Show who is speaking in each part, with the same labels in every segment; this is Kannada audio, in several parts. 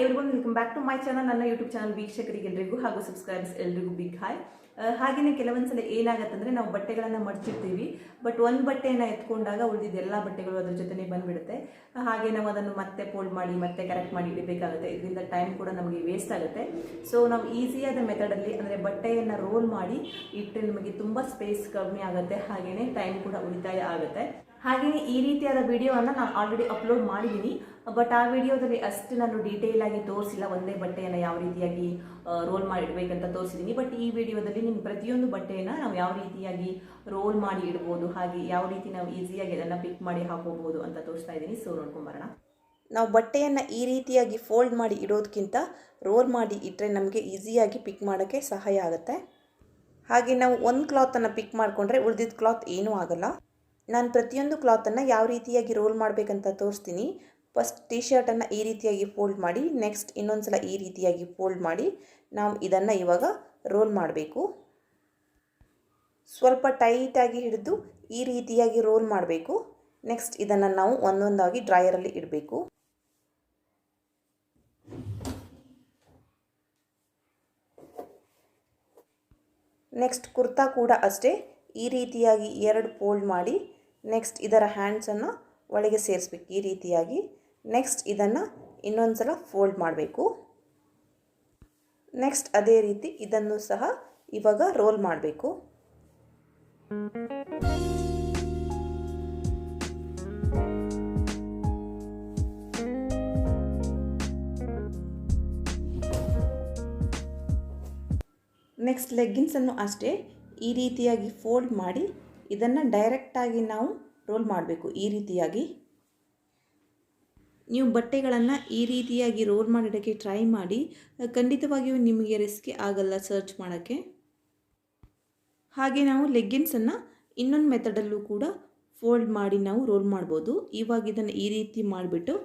Speaker 1: Everyone, welcome back to my channel. ನನ್ನ ಯೂಟ್ಯೂಬ್ ಚಾನಲ್ ವೀಕ್ಷಕರಿಗೆಲ್ಲರಿಗೂ ಹಾಗೂ ಸಬ್ಸ್ಕ್ರೈಬರ್ಸ್ ಎಲ್ರಿಗೂ ಬಿಗ್ ಹಾಯ್. ಹಾಗೆಯೇ ಕೆಲವೊಂದ್ಸಲ ಏನಾಗತ್ತಂದ್ರೆ ನಾವು ಬಟ್ಟೆಗಳನ್ನು ಮಡ್ಚಿರ್ತೀವಿ, ಬಟ್ ಒಂದು ಬಟ್ಟೆಯನ್ನು ಎತ್ಕೊಂಡಾಗ ಉಳಿದಿದ್ದ ಎಲ್ಲ ಬಟ್ಟೆಗಳು ಅದ್ರ ಜೊತೆನೇ ಬಂದ್ಬಿಡುತ್ತೆ. ಹಾಗೆ ನಾವು ಅದನ್ನು ಮತ್ತೆ ಫೋಲ್ಡ್ ಮಾಡಿ ಮತ್ತೆ ಕರೆಕ್ಟ್ ಮಾಡಿ ಇಡಬೇಕಾಗುತ್ತೆ. ಇದರಿಂದ ಟೈಮ್ ಕೂಡ ನಮಗೆ ವೇಸ್ಟ್ ಆಗುತ್ತೆ. ಸೊ ನಾವು ಈಸಿಯಾದ ಮೆಥಡಲ್ಲಿ ಅಂದರೆ ಬಟ್ಟೆಯನ್ನು ರೋಲ್ ಮಾಡಿ ಇಟ್ಟರೆ ನಮಗೆ ತುಂಬ ಸ್ಪೇಸ್ ಕಮ್ಮಿ ಆಗುತ್ತೆ, ಹಾಗೆಯೇ ಟೈಮ್ ಕೂಡ ಉಳಿತಾಯ ಆಗುತ್ತೆ. ಹಾಗೆಯೇ ಈ ರೀತಿಯಾದ ವಿಡಿಯೋವನ್ನು ನಾನು ಆಲ್ರೆಡಿ ಅಪ್ಲೋಡ್ ಮಾಡಿದ್ದೀನಿ, ಬಟ್ ಆ ವಿಡಿಯೋದಲ್ಲಿ ಅಷ್ಟು ನಾನು ಡೀಟೇಲ್ ಆಗಿ ತೋರಿಸಿಲ್ಲ. ಒಂದೇ ಬಟ್ಟೆಯನ್ನು ಯಾವ ರೀತಿಯಾಗಿ ರೋಲ್ ಮಾಡಿ ಇಡಬೇಕಂತ ತೋರಿಸಿದ್ದೀನಿ. ಬಟ್ ಈ ವಿಡಿಯೋದಲ್ಲಿ ನಿಮ್ಗೆ ಪ್ರತಿಯೊಂದು ಬಟ್ಟೆಯನ್ನು ನಾವು ಯಾವ ರೀತಿಯಾಗಿ ರೋಲ್ ಮಾಡಿ ಇಡ್ಬೋದು, ಹಾಗೆ ಯಾವ ರೀತಿ ನಾವು ಈಸಿಯಾಗಿ ಅದನ್ನು ಪಿಕ್ ಮಾಡಿ ಹಾಕೋಬಹುದು ಅಂತ ತೋರಿಸ್ತಾ ಇದ್ದೀನಿ. ಸೊ ನೋಡ್ಕೊಂಬರೋಣ.
Speaker 2: ನಾವು ಬಟ್ಟೆಯನ್ನು ಈ ರೀತಿಯಾಗಿ ಫೋಲ್ಡ್ ಮಾಡಿ ಇಡೋದಕ್ಕಿಂತ ರೋಲ್ ಮಾಡಿ ಇಟ್ಟರೆ ನಮಗೆ ಈಸಿಯಾಗಿ ಪಿಕ್ ಮಾಡೋಕ್ಕೆ ಸಹಾಯ ಆಗುತ್ತೆ. ಹಾಗೆ ನಾವು ಒಂದು ಕ್ಲಾತನ್ನು ಪಿಕ್ ಮಾಡಿಕೊಂಡ್ರೆ ಉಳಿದಿದ್ದ ಕ್ಲಾತ್ ಏನೂ ಆಗಲ್ಲ. ನಾನು ಪ್ರತಿಯೊಂದು ಕ್ಲಾತನ್ನು ಯಾವ ರೀತಿಯಾಗಿ ರೋಲ್ ಮಾಡಬೇಕಂತ ತೋರಿಸ್ತೀನಿ. ಫಸ್ಟ್ ಟೀ ಶರ್ಟನ್ನು ಈ ರೀತಿಯಾಗಿ ಫೋಲ್ಡ್ ಮಾಡಿ, ನೆಕ್ಸ್ಟ್ ಇನ್ನೊಂದು ಸಲ ಈ ರೀತಿಯಾಗಿ ಫೋಲ್ಡ್ ಮಾಡಿ ನಾವು ಇದನ್ನು ಇವಾಗ ರೋಲ್ ಮಾಡಬೇಕು. ಸ್ವಲ್ಪ ಟೈಟಾಗಿ ಹಿಡಿದು ಈ ರೀತಿಯಾಗಿ ರೋಲ್ ಮಾಡಬೇಕು. ನೆಕ್ಸ್ಟ್ ಇದನ್ನು ನಾವು ಒಂದೊಂದಾಗಿ ಡ್ರೈಯರಲ್ಲಿ ಇಡಬೇಕು. ನೆಕ್ಸ್ಟ್ ಕುರ್ತಾ ಕೂಡ ಅಷ್ಟೇ ಈ ರೀತಿಯಾಗಿ ಎರಡು ಫೋಲ್ಡ್ ಮಾಡಿ ನೆಕ್ಸ್ಟ್ ಇದರ ಹ್ಯಾಂಡ್ಸನ್ನು ಒಳಗೆ ಸೇರಿಸ್ಬೇಕು ಈ ರೀತಿಯಾಗಿ. ನೆಕ್ಸ್ಟ್ ಇದನ್ನು ಇನ್ನೊಂದು ಸಲ ಫೋಲ್ಡ್ ಮಾಡಬೇಕು. ನೆಕ್ಸ್ಟ್ ಅದೇ ರೀತಿ ಇದನ್ನು ಸಹ ಇವಾಗ ರೋಲ್ ಮಾಡಬೇಕು. ನೆಕ್ಸ್ಟ್ ಲೆಗ್ಗಿನ್ಸನ್ನು ಅಷ್ಟೇ ಈ ರೀತಿಯಾಗಿ ಫೋಲ್ಡ್ ಮಾಡಿ ಇದನ್ನು ಡೈರೆಕ್ಟಾಗಿ ನಾವು ರೋಲ್ ಮಾಡಬೇಕು. ಈ ರೀತಿಯಾಗಿ ನೀವು ಬಟ್ಟೆಗಳನ್ನು ಈ ರೀತಿಯಾಗಿ ರೋಲ್ ಮಾಡಿಡೋಕ್ಕೆ ಟ್ರೈ ಮಾಡಿ. ಖಂಡಿತವಾಗಿಯೂ ನಿಮಗೆ ರಿಸ್ಕ್ ಆಗಲ್ಲ ಸರ್ಚ್ ಮಾಡೋಕ್ಕೆ. ಹಾಗೆ ನಾವು ಲೆಗ್ಗಿನ್ಸನ್ನು ಇನ್ನೊಂದು ಮೆಥಡಲ್ಲೂ ಕೂಡ ಫೋಲ್ಡ್ ಮಾಡಿ ನಾವು ರೋಲ್ ಮಾಡ್ಬೋದು. ಇವಾಗ ಇದನ್ನು ಈ ರೀತಿ ಮಾಡಿಬಿಟ್ಟು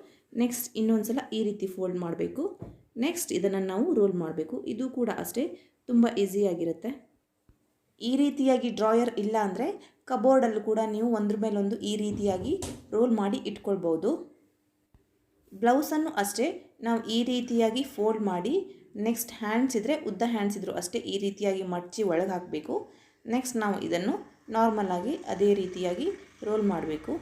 Speaker 2: ನೆಕ್ಸ್ಟ್ ಇನ್ನೊಂದು ಸಲ ಈ ರೀತಿ ಫೋಲ್ಡ್ ಮಾಡಬೇಕು. ನೆಕ್ಸ್ಟ್ ಇದನ್ನು ನಾವು ರೋಲ್ ಮಾಡಬೇಕು. ಇದು ಕೂಡ ಅಷ್ಟೇ ತುಂಬ ಈಸಿಯಾಗಿರುತ್ತೆ. ಈ ರೀತಿಯಾಗಿ ಡ್ರಾಯರ್ ಇಲ್ಲ ಅಂದರೆ ಕಬೋರ್ಡಲ್ಲೂ ಕೂಡ ನೀವು ಒಂದ್ರ ಮೇಲೊಂದು ಈ ರೀತಿಯಾಗಿ ರೋಲ್ ಮಾಡಿ ಇಟ್ಕೊಳ್ಬೋದು. ಬ್ಲೌಸನ್ನು ಅಷ್ಟೇ ನಾವು ಈ ರೀತಿಯಾಗಿ ಫೋಲ್ಡ್ ಮಾಡಿ ನೆಕ್ಸ್ಟ್ ಹ್ಯಾಂಡ್ಸ್ ಇದ್ದರೆ ಉದ್ದ ಹ್ಯಾಂಡ್ಸ್ ಇದ್ದರೂ ಅಷ್ಟೇ ಈ ರೀತಿಯಾಗಿ ಮಡಚಿ ಒಳಗೆ ಹಾಕಬೇಕು. ನೆಕ್ಸ್ಟ್ ನಾವು ಇದನ್ನು ನಾರ್ಮಲಾಗಿ ಅದೇ ರೀತಿಯಾಗಿ ರೋಲ್ ಮಾಡಬೇಕು.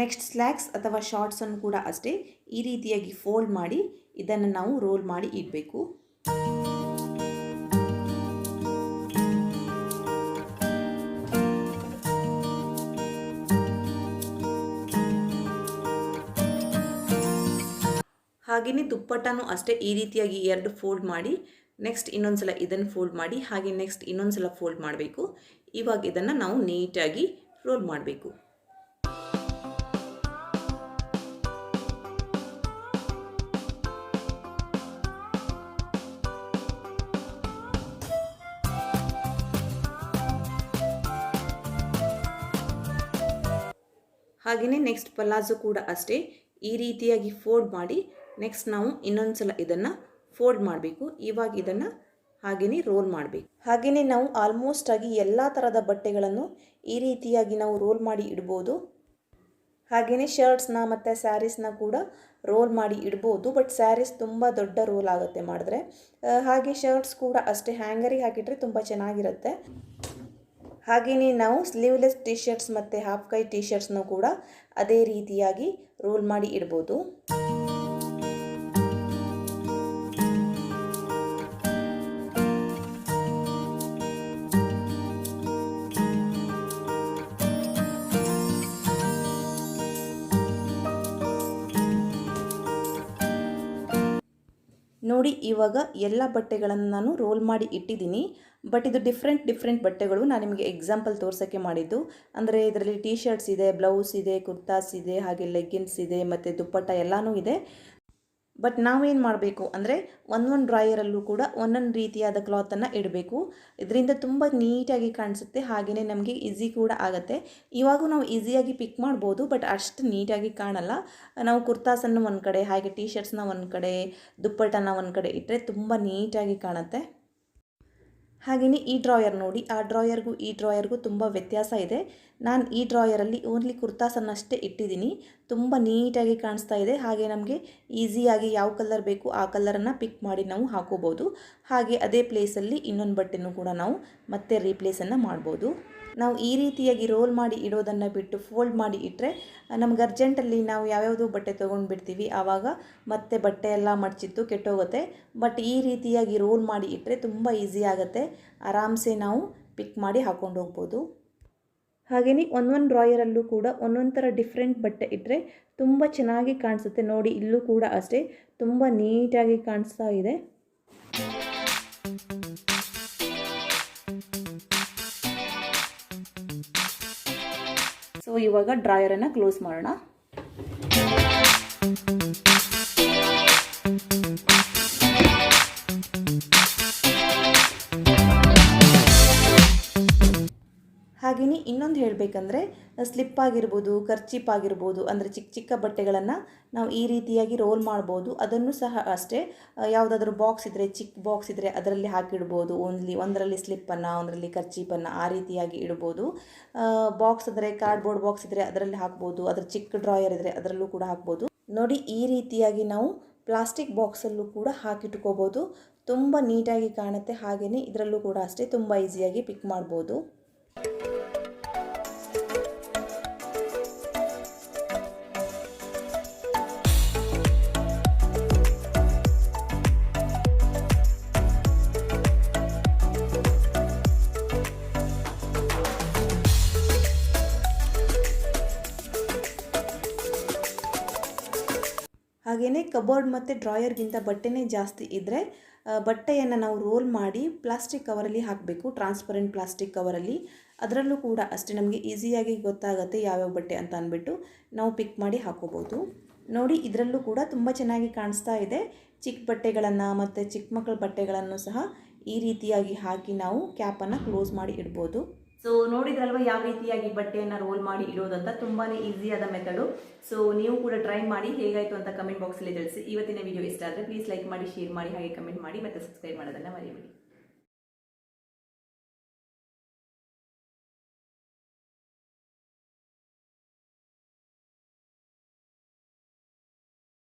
Speaker 2: ನೆಕ್ಸ್ಟ್ ಸ್ಲ್ಯಾಕ್ಸ್ ಅಥವಾ ಶಾರ್ಟ್ಸನ್ನು ಕೂಡ ಅಷ್ಟೇ ಈ ರೀತಿಯಾಗಿ ಫೋಲ್ಡ್ ಮಾಡಿ ಇದನ್ನು ನಾವು ರೋಲ್ ಮಾಡಿ ಇಡಬೇಕು. ಹಾಗೆಯೇ ದುಪ್ಪಟ್ಟನೂ ಅಷ್ಟೇ ಈ ರೀತಿಯಾಗಿ ಎರಡು ಫೋಲ್ಡ್ ಮಾಡಿ ನೆಕ್ಸ್ಟ್ ಇನ್ನೊಂದು ಸಲ ಇದನ್ನು ಫೋಲ್ಡ್ ಮಾಡಿ ಹಾಗೆ ನೆಕ್ಸ್ಟ್ ಇನ್ನೊಂದು ಸಲ ಫೋಲ್ಡ್ ಮಾಡಬೇಕು. ಇವಾಗ ಇದನ್ನು ನಾವು ನೀಟಾಗಿ ರೋಲ್ ಮಾಡಬೇಕು. ಹಾಗೆಯೇ ನೆಕ್ಸ್ಟ್ ಪಲಾಜೋ ಕೂಡ ಅಷ್ಟೇ ಈ ರೀತಿಯಾಗಿ ಫೋಲ್ಡ್ ಮಾಡಿ ನೆಕ್ಸ್ಟ್ ನಾವು ಇನ್ನೊಂದು ಸಲ ಇದನ್ನು ಫೋಲ್ಡ್ ಮಾಡಬೇಕು. ಇವಾಗ ಇದನ್ನು ಹಾಗೆಯೇ ರೋಲ್ ಮಾಡಬೇಕು. ಹಾಗೆಯೇ ನಾವು ಆಲ್ಮೋಸ್ಟ್ ಆಗಿ ಎಲ್ಲ ಥರದ ಬಟ್ಟೆಗಳನ್ನು ಈ ರೀತಿಯಾಗಿ ನಾವು ರೋಲ್ ಮಾಡಿ ಇಡ್ಬೋದು. ಹಾಗೆಯೇ ಶರ್ಟ್ಸ್ನ ಮತ್ತು ಸ್ಯಾರೀಸ್ನ ಕೂಡ ರೋಲ್ ಮಾಡಿ ಇಡ್ಬೋದು. ಬಟ್ ಸ್ಯಾರೀಸ್ ತುಂಬ ದೊಡ್ಡ ರೋಲ್ ಆಗುತ್ತೆ ಮಾಡಿದ್ರೆ. ಹಾಗೆ ಶರ್ಟ್ಸ್ ಕೂಡ ಅಷ್ಟೇ ಹ್ಯಾಂಗರಿಗೆ ಹಾಕಿಟ್ರೆ ತುಂಬ ಚೆನ್ನಾಗಿರುತ್ತೆ. ಹಾಗೆಯೇ ನಾವು ಸ್ಲೀವ್ಲೆಸ್ ಟಿ ಶರ್ಟ್ಸ್ ಮತ್ತು ಹಾಫ್ ಕೈ ಟಿ ಶರ್ಟ್ಸ್ನೂ ಕೂಡ ಅದೇ ರೀತಿಯಾಗಿ ರೋಲ್ ಮಾಡಿ ಇಡ್ಬೋದು. ನೋಡಿ ಇವಾಗ ಎಲ್ಲ ಬಟ್ಟೆಗಳನ್ನು ನಾನು ರೋಲ್ ಮಾಡಿ ಇಟ್ಟಿದ್ದೀನಿ. ಬಟ್ ಇದು ಡಿಫ್ರೆಂಟ್ ಬಟ್ಟೆಗಳು. ನಾನು ನಿಮಗೆ ಎಕ್ಸಾಂಪಲ್ ತೋರ್ಸೋಕ್ಕೆ ಮಾಡಿದ್ದು. ಅಂದರೆ ಇದರಲ್ಲಿ ಟೀ ಶರ್ಟ್ಸ್ ಇದೆ, ಬ್ಲೌಸ್ ಇದೆ, ಕುರ್ತಾಸ್ ಇದೆ, ಹಾಗೆ ಲೆಗ್ಗಿನ್ಸ್ ಇದೆ ಮತ್ತು ದುಪ್ಪಟ್ಟ ಎಲ್ಲನೂ ಇದೆ. ಬಟ್ ನಾವೇನು ಮಾಡಬೇಕು ಅಂದರೆ ಒಂದೊಂದು ಡ್ರಾಯರಲ್ಲೂ ಕೂಡ ಒಂದೊಂದು ರೀತಿಯಾದ ಕ್ಲಾತನ್ನು ಇಡಬೇಕು. ಇದರಿಂದ ತುಂಬ ನೀಟಾಗಿ ಕಾಣಿಸುತ್ತೆ, ಹಾಗೆಯೇ ನಮಗೆ ಈಸಿ ಕೂಡ ಆಗುತ್ತೆ. ಇವಾಗೂ ನಾವು ಈಸಿಯಾಗಿ ಪಿಕ್ ಮಾಡ್ಬೋದು, ಬಟ್ ಅಷ್ಟು ನೀಟಾಗಿ ಕಾಣಲ್ಲ. ನಾವು ಕುರ್ತಾಸನ್ನು ಒಂದು ಕಡೆ, ಹಾಗೆ ಟೀ ಶರ್ಟ್ಸ್ನ ಒಂದು ಕಡೆ, ದುಪ್ಪಟ್ಟನ ಒಂದು ಕಡೆ ಇಟ್ಟರೆ ತುಂಬ ನೀಟಾಗಿ ಕಾಣುತ್ತೆ. ಹಾಗೆಯೇ ಈ ಡ್ರಾಯರ್ ನೋಡಿ, ಆ ಡ್ರಾಯರ್ಗೂ ಈ ಡ್ರಾಯರ್ಗೂ ತುಂಬ ವ್ಯತ್ಯಾಸ ಇದೆ. ನಾನು ಈ ಡ್ರಾಯರಲ್ಲಿ ಓನ್ಲಿ ಕುರ್ತಾಸನ್ನಷ್ಟೇ ಇಟ್ಟಿದ್ದೀನಿ. ತುಂಬ ನೀಟಾಗಿ ಕಾಣಿಸ್ತಾ ಇದೆ. ಹಾಗೆ ನಮಗೆ ಈಸಿಯಾಗಿ ಯಾವ ಕಲರ್ ಬೇಕು ಆ ಕಲರನ್ನು ಪಿಕ್ ಮಾಡಿ ನಾವು ಹಾಕೋಬೋದು. ಹಾಗೆ ಅದೇ ಪ್ಲೇಸಲ್ಲಿ ಇನ್ನೊಂದು ಬಟ್ಟೆನೂ ಕೂಡ ನಾವು ಮತ್ತೆ ರೀಪ್ಲೇಸನ್ನು ಮಾಡ್ಬೋದು. ನಾವು ಈ ರೀತಿಯಾಗಿ ರೋಲ್ ಮಾಡಿ ಇಡೋದನ್ನು ಬಿಟ್ಟು ಫೋಲ್ಡ್ ಮಾಡಿ ಇಟ್ಟರೆ ನಮ್ಗೆ ಅರ್ಜೆಂಟಲ್ಲಿ ನಾವು ಯಾವ್ಯಾವುದೋ ಬಟ್ಟೆ ತೊಗೊಂಡು ಬಿಡ್ತೀವಿ, ಆವಾಗ ಮತ್ತೆ ಬಟ್ಟೆ ಎಲ್ಲ ಮಡಚಿತ್ತು ಕೆಟ್ಟೋಗುತ್ತೆ. ಬಟ್ ಈ ರೀತಿಯಾಗಿ ರೋಲ್ ಮಾಡಿ ಇಟ್ಟರೆ ತುಂಬ ಈಸಿ ಆಗುತ್ತೆ. ಆರಾಮ್ಸೆ ನಾವು ಪಿಕ್ ಮಾಡಿ ಹಾಕ್ಕೊಂಡು ಹೋಗ್ಬೋದು. ಹಾಗೆಯೇ ಒಂದೊಂದು ಡ್ರಾಯರಲ್ಲೂ ಕೂಡ ಒಂದೊಂದು ಥರ ಡಿಫ್ರೆಂಟ್ ಬಟ್ಟೆ ಇಟ್ಟರೆ ತುಂಬ ಚೆನ್ನಾಗಿ ಕಾಣಿಸುತ್ತೆ. ನೋಡಿ, ಇಲ್ಲೂ ಕೂಡ ಅಷ್ಟೇ ತುಂಬ ನೀಟಾಗಿ ಕಾಣಿಸ್ತಾ ಇದೆ. ಸೊ ಇವಾಗ ಡ್ರಾಯರನ್ನು ಕ್ಲೋಸ್ ಮಾಡೋಣ. ಹಾಗೆಯೇ ಇನ್ನೊಂದು ಹೇಳಬೇಕಂದ್ರೆ ಸ್ಲಿಪ್ ಆಗಿರ್ಬೋದು, ಕರ್ಚೀಪ್ ಆಗಿರ್ಬೋದು, ಅಂದರೆ ಚಿಕ್ಕ ಚಿಕ್ಕ ಬಟ್ಟೆಗಳನ್ನು ನಾವು ಈ ರೀತಿಯಾಗಿ ರೋಲ್ ಮಾಡ್ಬೋದು. ಅದನ್ನು ಸಹ ಅಷ್ಟೇ ಯಾವುದಾದ್ರೂ ಬಾಕ್ಸ್ ಇದ್ದರೆ, ಚಿಕ್ಕ ಬಾಕ್ಸ್ ಇದ್ದರೆ ಅದರಲ್ಲಿ ಹಾಕಿಡ್ಬೋದು. ಒಂದರಲ್ಲಿ ಸ್ಲಿಪ್ಪನ್ನು, ಒಂದರಲ್ಲಿ ಕರ್ಚೀಪನ್ನು ಆ ರೀತಿಯಾಗಿ ಇಡ್ಬೋದು. ಬಾಕ್ಸ್ ಅಂದರೆ ಕಾರ್ಡ್ಬೋರ್ಡ್ ಬಾಕ್ಸ್ ಇದ್ದರೆ ಅದರಲ್ಲಿ ಹಾಕ್ಬೋದು. ಅದರ ಚಿಕ್ಕ ಡ್ರಾಯರ್ ಇದ್ದರೆ ಅದರಲ್ಲೂ ಕೂಡ ಹಾಕ್ಬೋದು. ನೋಡಿ, ಈ ರೀತಿಯಾಗಿ ನಾವು ಪ್ಲಾಸ್ಟಿಕ್ ಬಾಕ್ಸಲ್ಲೂ ಕೂಡ ಹಾಕಿಟ್ಕೋಬೋದು. ತುಂಬ ನೀಟಾಗಿ ಕಾಣುತ್ತೆ. ಹಾಗೆಯೇ ಇದರಲ್ಲೂ ಕೂಡ ಅಷ್ಟೇ ತುಂಬ ಈಸಿಯಾಗಿ ಪಿಕ್ ಮಾಡ್ಬೋದು. ಹಾಗೆಯೇ ಕಬೋರ್ಡ್ ಮತ್ತು ಡ್ರಾಯರ್ಗಿಂತ ಬಟ್ಟೆನೇ ಜಾಸ್ತಿ ಇದ್ದರೆ ಬಟ್ಟೆಯನ್ನು ನಾವು ರೋಲ್ ಮಾಡಿ ಪ್ಲಾಸ್ಟಿಕ್ ಕವರಲ್ಲಿ ಹಾಕಬೇಕು, ಟ್ರಾನ್ಸ್ಪರೆಂಟ್ ಪ್ಲಾಸ್ಟಿಕ್ ಕವರಲ್ಲಿ. ಅದರಲ್ಲೂ ಕೂಡ ಅಷ್ಟೇ ನಮಗೆ ಈಸಿಯಾಗಿ ಗೊತ್ತಾಗುತ್ತೆ ಯಾವ್ಯಾವ ಬಟ್ಟೆ ಅಂತ ಅಂದ್ಬಿಟ್ಟು ನಾವು ಪಿಕ್ ಮಾಡಿ ಹಾಕೋಬೋದು. ನೋಡಿ, ಇದರಲ್ಲೂ ಕೂಡ ತುಂಬ ಚೆನ್ನಾಗಿ ಕಾಣಿಸ್ತಾ ಇದೆ. ಚಿಕ್ಕ ಬಟ್ಟೆಗಳನ್ನು ಮತ್ತು ಚಿಕ್ಕ ಮಕ್ಕಳ ಬಟ್ಟೆಗಳನ್ನು ಸಹ ಈ ರೀತಿಯಾಗಿ ಹಾಕಿ ನಾವು ಕ್ಯಾಪನ್ನು ಕ್ಲೋಸ್ ಮಾಡಿ ಇಡ್ಬೋದು.
Speaker 1: ಸೊ ನೋಡಿದ್ರಲ್ವ ಯಾವ ರೀತಿಯಾಗಿ ಬಟ್ಟೆಯನ್ನು ರೋಲ್ ಮಾಡಿ ಇಡೋದಂತ. ತುಂಬಾ ಈಸಿಯಾದ ಮೆಥಡು. ಸೊ ನೀವು ಕೂಡ ಟ್ರೈ ಮಾಡಿ, ಹೇಗಾಯಿತು ಅಂತ ಕಮೆಂಟ್ ಬಾಕ್ಸಲ್ಲಿ ತಿಳಿಸಿ. ಇವತ್ತಿನ ವಿಡಿಯೋ ಇಷ್ಟ ಆದರೆ ಪ್ಲೀಸ್ ಲೈಕ್ ಮಾಡಿ, ಶೇರ್ ಮಾಡಿ, ಹಾಗೆ ಕಮೆಂಟ್ ಮಾಡಿ, ಮತ್ತು ಸಬ್ಸ್ಕ್ರೈಬ್ ಮಾಡೋದನ್ನು ಮರಿಬೇಡಿ.